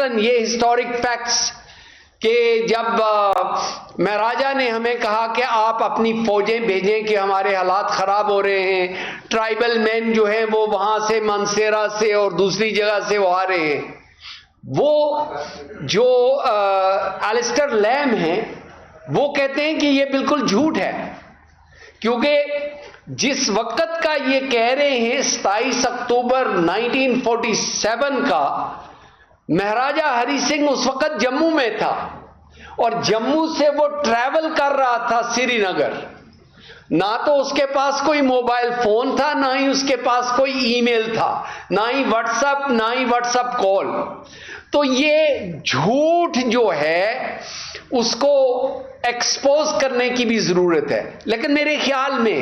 مثلاً یہ historic facts کہ جب مہاراجا نے ہمیں کہا کہ آپ اپنی فوجیں بھیجیں کہ ہمارے حالات خراب ہو رہے ہیں، ٹرائبل مین جو ہیں وہ وہاں سے مانسیرا سے اور دوسری جگہ سے وہ آ رہے ہیں، وہ جو ایلسٹر لیم ہیں وہ کہتے ہیں کہ یہ بالکل جھوٹ ہے، کیونکہ جس وقت کا یہ کہہ رہے ہیں 27 اکتوبر 1947 کا، مہاراجا ہری سنگھ اس وقت جموں میں تھا اور جموں سے وہ ٹریول کر رہا تھا سری نگر، نہ تو اس کے پاس کوئی موبائل فون تھا، نہ ہی اس کے پاس کوئی ای میل تھا، نہ ہی واٹس ایپ، نہ ہی واٹس ایپ کال۔ تو یہ جھوٹ جو ہے اس کو ایکسپوز کرنے کی بھی ضرورت ہے، لیکن میرے خیال میں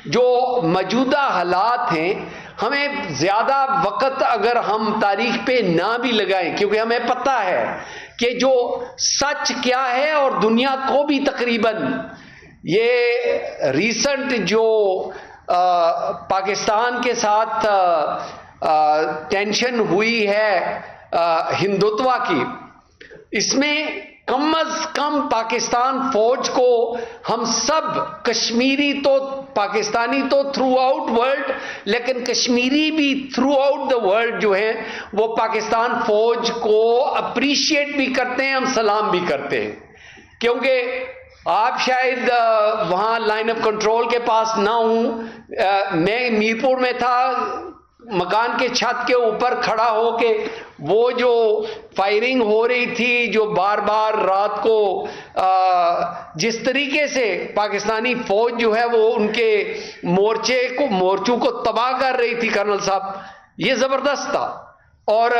جو موجودہ حالات ہیں، ہمیں زیادہ وقت اگر ہم تاریخ پہ نہ بھی لگائیں، کیونکہ ہمیں پتہ ہے کہ جو سچ کیا ہے، اور دنیا کو بھی تقریباً یہ ریسنٹ جو پاکستان کے ساتھ ٹینشن ہوئی ہے ہندوتوا کی، اس میں کم از کم پاکستان فوج کو ہم سب کشمیری تو پاکستانی تو تھرو آؤٹ ورلڈ، لیکن کشمیری بھی تھرو آؤٹ دا ورلڈ جو ہیں وہ پاکستان فوج کو اپریشیٹ بھی کرتے ہیں، ہم سلام بھی کرتے ہیں، کیونکہ آپ شاید وہاں لائن آف کنٹرول کے پاس نہ ہوں، میں میرپور میں تھا، مکان کے چھت کے اوپر کھڑا ہو کے وہ جو فائرنگ ہو رہی تھی، جو بار بار رات کو جس طریقے سے پاکستانی فوج جو ہے وہ ان کے مورچوں کو تباہ کر رہی تھی کرنل صاحب، یہ زبردست تھا۔ اور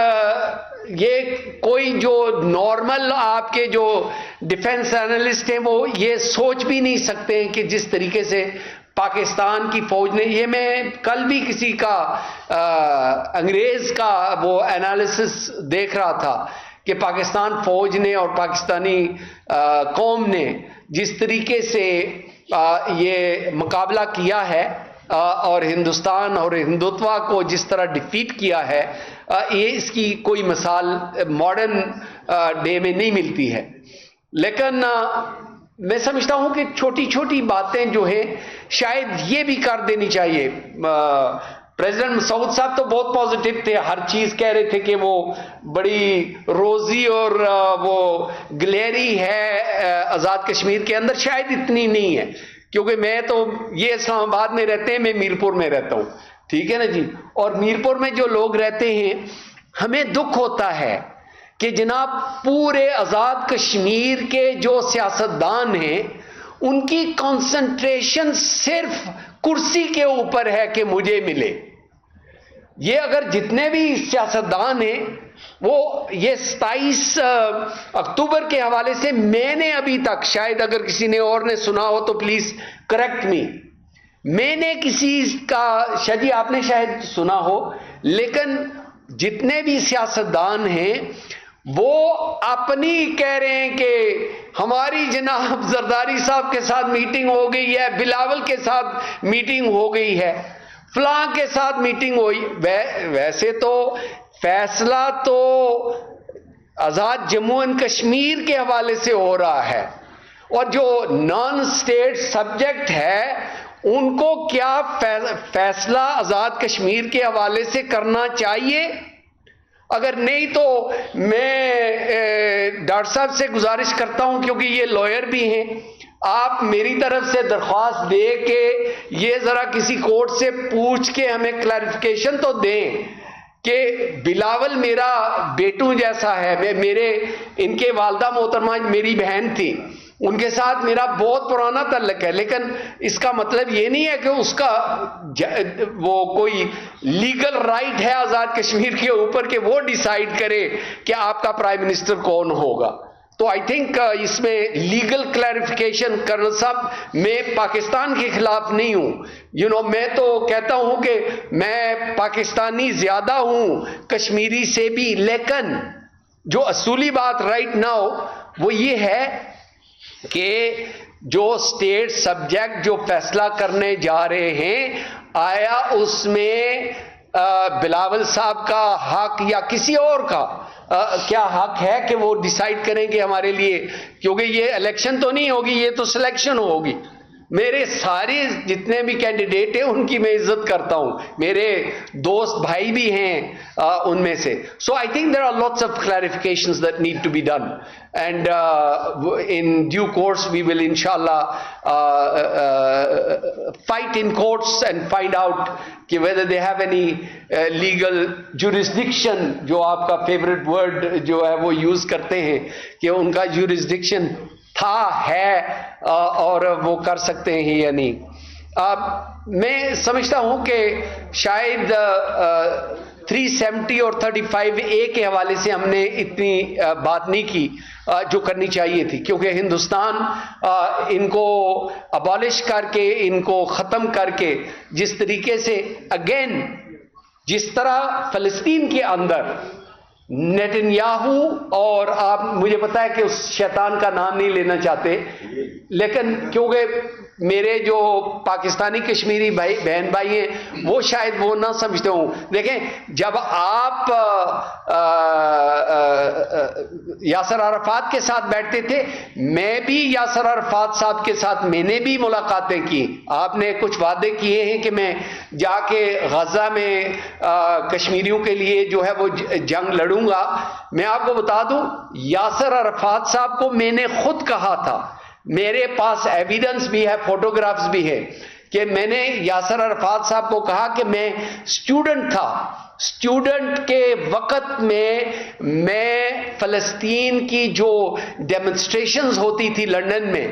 یہ کوئی جو نارمل آپ کے جو ڈیفنس اینالسٹ ہیں وہ یہ سوچ بھی نہیں سکتے ہیں کہ جس طریقے سے پاکستان کی فوج نے، یہ میں کل بھی کسی کا انگریز کا وہ انالیسس دیکھ رہا تھا کہ پاکستان فوج نے اور پاکستانی قوم نے جس طریقے سے یہ مقابلہ کیا ہے اور ہندوستان اور ہندوتوا کو جس طرح ڈیفیٹ کیا ہے، یہ اس کی کوئی مثال ماڈرن ڈے میں نہیں ملتی ہے۔ لیکن میں سمجھتا ہوں کہ چھوٹی چھوٹی باتیں جو ہیں شاید یہ بھی کر دینی چاہیے۔ پریزیڈنٹ مسعود صاحب تو بہت پازیٹیو تھے، ہر چیز کہہ رہے تھے کہ وہ بڑی روزی اور وہ گلیری ہے آزاد کشمیر کے اندر، شاید اتنی نہیں ہے، کیونکہ میں تو یہ اسلام آباد میں رہتے ہیں، میں میرپور میں رہتا ہوں، ٹھیک ہے نا جی، اور میرپور میں جو لوگ رہتے ہیں ہمیں دکھ ہوتا ہے کہ جناب پورے آزاد کشمیر کے جو سیاستدان ہیں ان کی کنسنٹریشن صرف کرسی کے اوپر ہے کہ مجھے ملے۔ یہ اگر جتنے بھی سیاستدان ہیں وہ یہ 27 اکتوبر کے حوالے سے میں نے ابھی تک، شاید اگر کسی نے اور نے سنا ہو تو پلیز کریکٹ می، میں نے کسی کا شاید آپ نے شاید سنا ہو، لیکن جتنے بھی سیاستدان ہیں وہ اپنی کہہ رہے ہیں کہ ہماری جناب زرداری صاحب کے ساتھ میٹنگ ہو گئی ہے، بلاول کے ساتھ میٹنگ ہو گئی ہے، فلاں کے ساتھ میٹنگ ہوئی۔ ویسے تو فیصلہ تو آزاد جموں اینڈ کشمیر کے حوالے سے ہو رہا ہے، اور جو نان اسٹیٹ سبجیکٹ ہے ان کو کیا فیصلہ آزاد کشمیر کے حوالے سے کرنا چاہیے؟ اگر نہیں تو میں ڈاکٹر صاحب سے گزارش کرتا ہوں، کیونکہ یہ لائر بھی ہیں، آپ میری طرف سے درخواست دے کہ یہ ذرا کسی کورٹ سے پوچھ کے ہمیں کلیریفیکیشن تو دیں کہ بلاول میرا بیٹوں جیسا ہے، میرے ان کے والدہ محترمہ میری بہن تھی، ان کے ساتھ میرا بہت پرانا تعلق ہے، لیکن اس کا مطلب یہ نہیں ہے کہ اس کا وہ کوئی لیگل رائٹ ہے آزاد کشمیر کے اوپر کہ وہ ڈیسائیڈ کرے کہ آپ کا پرائم منسٹر کون ہوگا۔ تو آئی تھنک اس میں لیگل کلیریفیکیشن کرنل صاحب، میں پاکستان کے خلاف نہیں ہوں، میں تو کہتا ہوں کہ میں پاکستانی زیادہ ہوں کشمیری سے بھی، لیکن جو اصولی بات رائٹ ناؤ وہ یہ ہے کہ جو اسٹیٹ سبجیکٹ جو فیصلہ کرنے جا رہے ہیں، آیا اس میں بلاول صاحب کا حق یا کسی اور کا کیا حق ہے کہ وہ ڈیسائیڈ کریں گے ہمارے لیے؟ کیونکہ یہ الیکشن تو نہیں ہوگی، یہ تو سلیکشن ہوگی. میرے سارے جتنے بھی کینڈیڈیٹ ہیں ان کی میں عزت کرتا ہوں، میرے دوست بھائی بھی ہیں ان میں سے. So I think there are lots of clarifications that need to be done and in due course we will انشاءاللہ fight in courts and find out کہ whether they have any legal jurisdiction، جو آپ کا favorite word جو ہے وہ use کرتے ہیں کہ ان کا jurisdiction تھا ہے اور وہ کر سکتے ہیں یا نہیں. میں سمجھتا ہوں کہ شاید 370 اور 35A کے حوالے سے ہم نے اتنی بات نہیں کی جو کرنی چاہیے تھی، کیونکہ ہندوستان ان کو ابالش کر کے، ان کو ختم کر کے، جس طریقے سے اگین جس طرح فلسطین کے اندر نیتنیاہو اور آپ مجھے پتا ہے کہ اس شیطان کا نام نہیں لینا چاہتے، لیکن کیونکہ میرے جو پاکستانی کشمیری بھائی بہن بھائی ہیں وہ شاید وہ نہ سمجھتے ہوں. دیکھیں جب آپ یاسر عرفات کے ساتھ بیٹھتے تھے، میں بھی یاسر عرفات صاحب کے ساتھ میں نے بھی ملاقاتیں کی. آپ نے کچھ وعدے کیے ہیں کہ میں جا کے غزہ میں کشمیریوں کے لیے جو ہے وہ جنگ لڑوں گا. میں آپ کو بتا دوں یاسر عرفات صاحب کو میں نے خود کہا تھا، میرے پاس ایویڈنس بھی ہے، فوٹوگرافز بھی ہے، کہ میں نے یاسر عرفات صاحب کو کہا کہ میں اسٹوڈنٹ تھا، اسٹوڈنٹ کے وقت میں فلسطین کی جو ڈیمونسٹریشنز ہوتی تھی لندن میں،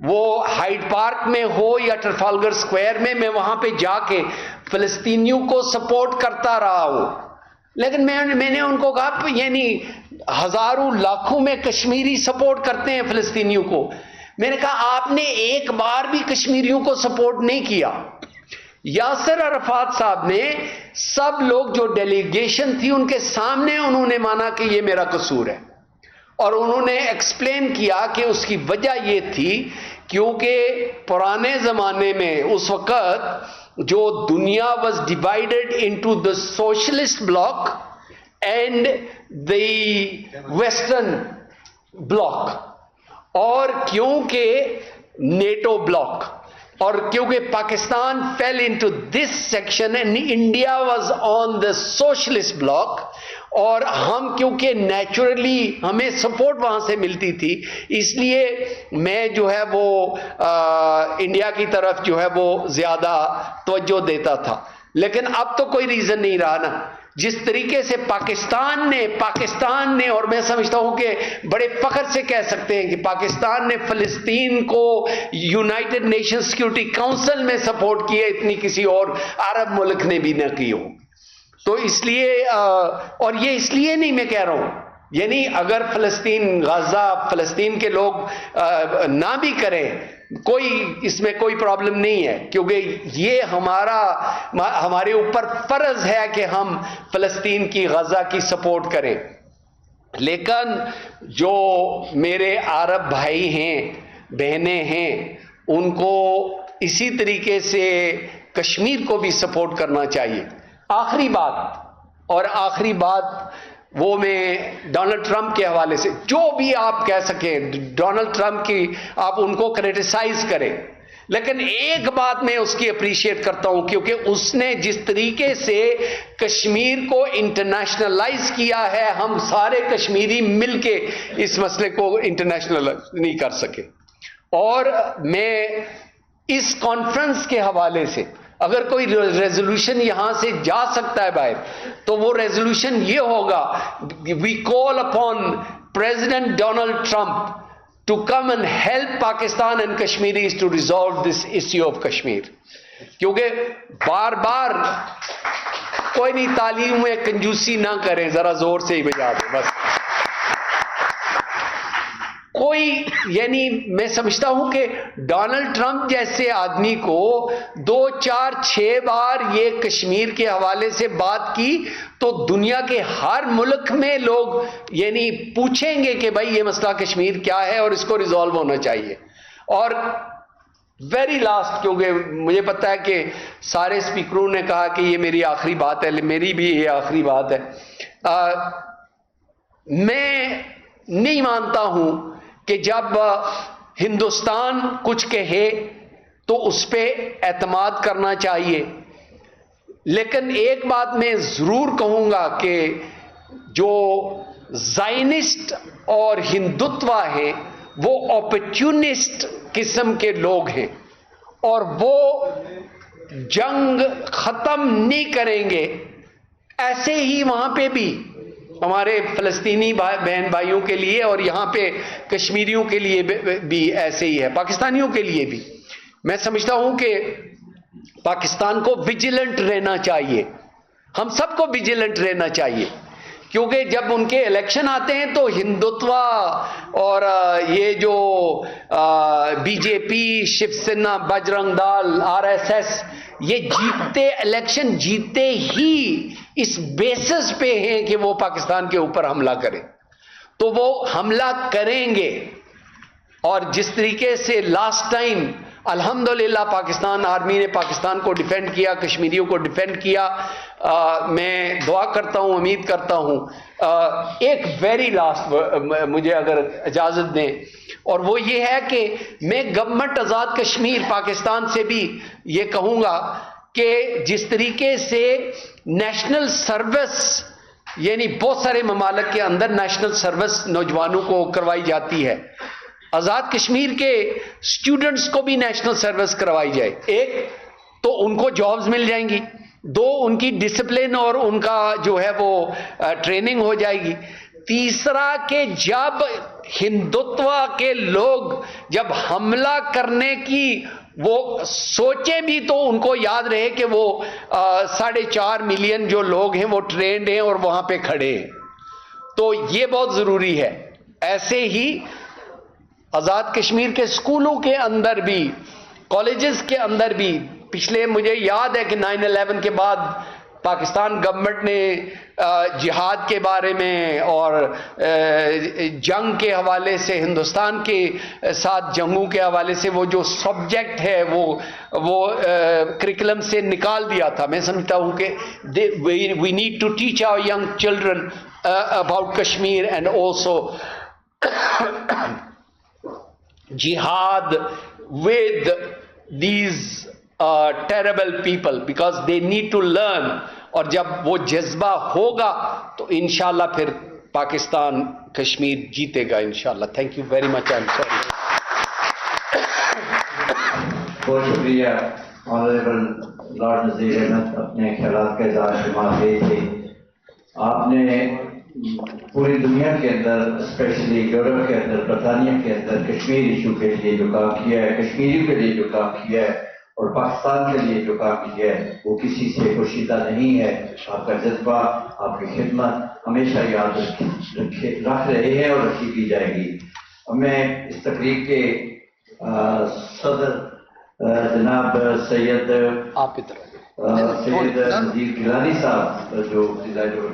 وہ ہائیڈ پارک میں ہو یا ٹرفالگر سکوائر میں وہاں پہ جا کے فلسطینیوں کو سپورٹ کرتا رہا ہوں. لیکن میں نے ان کو کہا یعنی ہزاروں لاکھوں میں کشمیری سپورٹ کرتے ہیں فلسطینیوں کو. میں نے کہا آپ نے ایک بار بھی کشمیریوں کو سپورٹ نہیں کیا. یاسر عرفات صاحب نے سب لوگ جو ڈیلیگیشن تھی ان کے سامنے انہوں نے مانا کہ یہ میرا قصور ہے، اور انہوں نے ایکسپلین کیا کہ اس کی وجہ یہ تھی کیونکہ پرانے زمانے میں اس وقت جو دنیا was divided into the socialist block and the western bloc, اور کیونکہ نیٹو بلاک، اور کیونکہ Pakistan fell into this section and India was on the socialist block، اور ہم کیونکہ نیچرلی ہمیں سپورٹ وہاں سے ملتی تھی، اس لیے میں جو ہے وہ انڈیا کی طرف جو ہے وہ زیادہ توجہ دیتا تھا. لیکن اب تو کوئی ریزن نہیں رہا نا. جس طریقے سے پاکستان نے اور میں سمجھتا ہوں کہ بڑے فخر سے کہہ سکتے ہیں کہ پاکستان نے فلسطین کو یونائٹڈ نیشن سیکورٹی کونسل میں سپورٹ کیا، اتنی کسی اور عرب ملک نے بھی نہ کی ہو. تو اس لیے اور یہ اس لیے نہیں میں کہہ رہا ہوں، یعنی اگر غزہ فلسطین کے لوگ نہ بھی کریں کوئی اس میں کوئی پرابلم نہیں ہے، کیونکہ یہ ہمارے اوپر فرض ہے کہ ہم فلسطین کی غزہ کی سپورٹ کریں. لیکن جو میرے عرب بھائی ہیں بہنیں ہیں ان کو اسی طریقے سے کشمیر کو بھی سپورٹ کرنا چاہیے. آخری بات وہ میں ڈونلڈ ٹرمپ کے حوالے سے جو بھی آپ کہہ سکیں، ڈونلڈ ٹرمپ کی آپ ان کو کریٹیسائز کریں، لیکن ایک بات میں اس کی اپریشیٹ کرتا ہوں، کیونکہ اس نے جس طریقے سے کشمیر کو انٹرنیشنلائز کیا ہے، ہم سارے کشمیری مل کے اس مسئلے کو انٹرنیشنلائز نہیں کر سکے. اور میں اس کانفرنس کے حوالے سے اگر کوئی ریزولوشن یہاں سے جا سکتا ہے باہر تو وہ ریزولوشن یہ ہوگا، we call upon President Donald Trump to come and help Pakistan and Kashmiris to resolve this issue of Kashmir. کیونکہ بار بار کوئی نہیں، تعلیم میں کنجوسی نہ کریں، ذرا زور سے ہی بجا دیں بس. کوئی یعنی میں سمجھتا ہوں کہ ڈونلڈ ٹرمپ جیسے آدمی کو 2 4 6 بار یہ کشمیر کے حوالے سے بات کی تو دنیا کے ہر ملک میں لوگ یعنی پوچھیں گے کہ بھائی یہ مسئلہ کشمیر کیا ہے اور اس کو ریزالو ہونا چاہیے. اور ویری لاسٹ, کیونکہ مجھے پتا ہے کہ سارے اسپیکروں نے کہا کہ یہ میری آخری بات ہے, میری بھی یہ آخری بات ہے. میں نہیں مانتا ہوں کہ جب ہندوستان کچھ کہے تو اس پہ اعتماد کرنا چاہیے, لیکن ایک بات میں ضرور کہوں گا کہ جو زائنسٹ اور ہندوتوا ہیں وہ اپرچونسٹ قسم کے لوگ ہیں, اور وہ جنگ ختم نہیں کریں گے. ایسے ہی وہاں پہ بھی ہمارے فلسطینی بہن بھائیوں کے لیے اور یہاں پہ کشمیریوں کے لیے بھی ایسے ہی ہے, پاکستانیوں کے لیے بھی. میں سمجھتا ہوں کہ پاکستان کو ویجیلنٹ رہنا چاہیے, ہم سب کو ویجیلنٹ رہنا چاہیے, کیونکہ جب ان کے الیکشن آتے ہیں تو ہندوتوا اور یہ جو بی جے پی, شیو سینا, بجرنگ دال, آر ایس ایس, یہ جیتتے الیکشن جیتے ہی اس بیسس پہ ہیں کہ وہ پاکستان کے اوپر حملہ کریں, تو وہ حملہ کریں گے. اور جس طریقے سے لاسٹ ٹائم الحمدللہ پاکستان آرمی نے پاکستان کو ڈیفینڈ کیا, کشمیریوں کو ڈیفینڈ کیا, میں دعا کرتا ہوں, امید کرتا ہوں. ایک ویری لاسٹ مجھے اگر اجازت دیں, اور وہ یہ ہے کہ میں گورنمنٹ آزاد کشمیر پاکستان سے بھی یہ کہوں گا کہ جس طریقے سے نیشنل سروس, یعنی بہت سارے ممالک کے اندر نیشنل سروس نوجوانوں کو کروائی جاتی ہے, آزاد کشمیر کے اسٹوڈنٹس کو بھی نیشنل سروس کروائی جائے. ایک تو ان کو جابز مل جائیں گی, دو ان کی ڈسپلن اور ان کا جو ہے وہ ٹریننگ ہو جائے گی. تیسرا کہ جب ہندوتوا کے لوگ جب حملہ کرنے کی وہ سوچیں بھی تو ان کو یاد رہے کہ وہ 4.5 ملین جو لوگ ہیں وہ ٹرینڈ ہیں اور وہاں پہ کھڑے ہیں, تو یہ بہت ضروری ہے. ایسے ہی آزاد کشمیر کے اسکولوں کے اندر بھی, کالجز کے اندر بھی, پچھلے مجھے یاد ہے کہ 9/11 کے بعد پاکستان گورنمنٹ نے جہاد کے بارے میں اور جنگ کے حوالے سے, ہندوستان کے ساتھ جنگوں کے حوالے سے وہ جو سبجیکٹ ہے وہ کریکلم سے نکال دیا تھا. میں سمجھتا ہوں کہ we need to teach our young children about Kashmir and also jihad with these terrible people, because they need to learn. اور جب وہ جذبہ ہوگا تو انشاءاللہ پھر پاکستان کشمیر جیتے گا انشاءاللہ. Thank you very much. I am sorry. بہت شکریہ آنریبل لارڈ نذیر احمد, اپنے خیالات کا اظہار فرما رہے تھے. آپ نے پوری دنیا کے اندر, اسپیشلی یورپ کے اندر, برطانیہ کے اندر کشمیر ایشو کے لیے جو کام کیا ہے, کشمیریوں کے لیے جو کام کیا ہے, اور پاکستان کے لیے جو کام کیا ہے, وہ کسی سے پوشیدہ نہیں ہے. آپ کا جذبہ, آپ کی خدمت ہمیشہ یاد رکھ رہے ہیں اور رکھی بھی جائے گی. میں اس تقریب کے صدر جناب سید نذیر گیلانی صاحب جو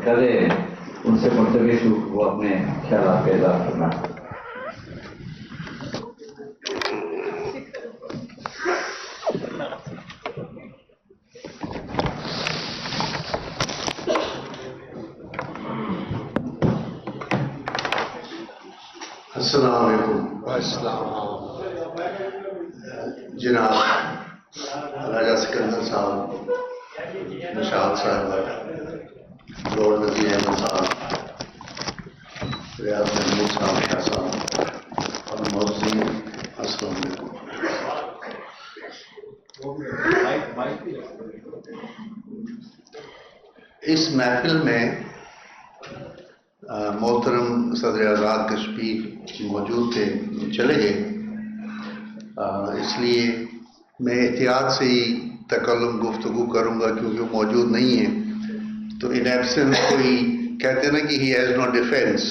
کر رہے ہیں, ان سے مرتبط وہ اپنے خیالات کا اظہار کرنا. السلام علیکم. جناب راجہ سکندر صاحب, نشاط صاحب, لارڈ نذیر احمد صاحب, ریاض محمود صاحب, شاہ صاحب اور محسن, السلام علیکم. اس محفل میں محترم صدر آزاد کشمیر موجود تھے, چلے گئے, اس لیے میں احتیاط سے ہی تکلم گفتگو کروں گا کیونکہ وہ موجود نہیں ہیں. تو ان ایبسنس کوئی کہتے ہیں نا کہ ہی ہیز نو ڈیفینس,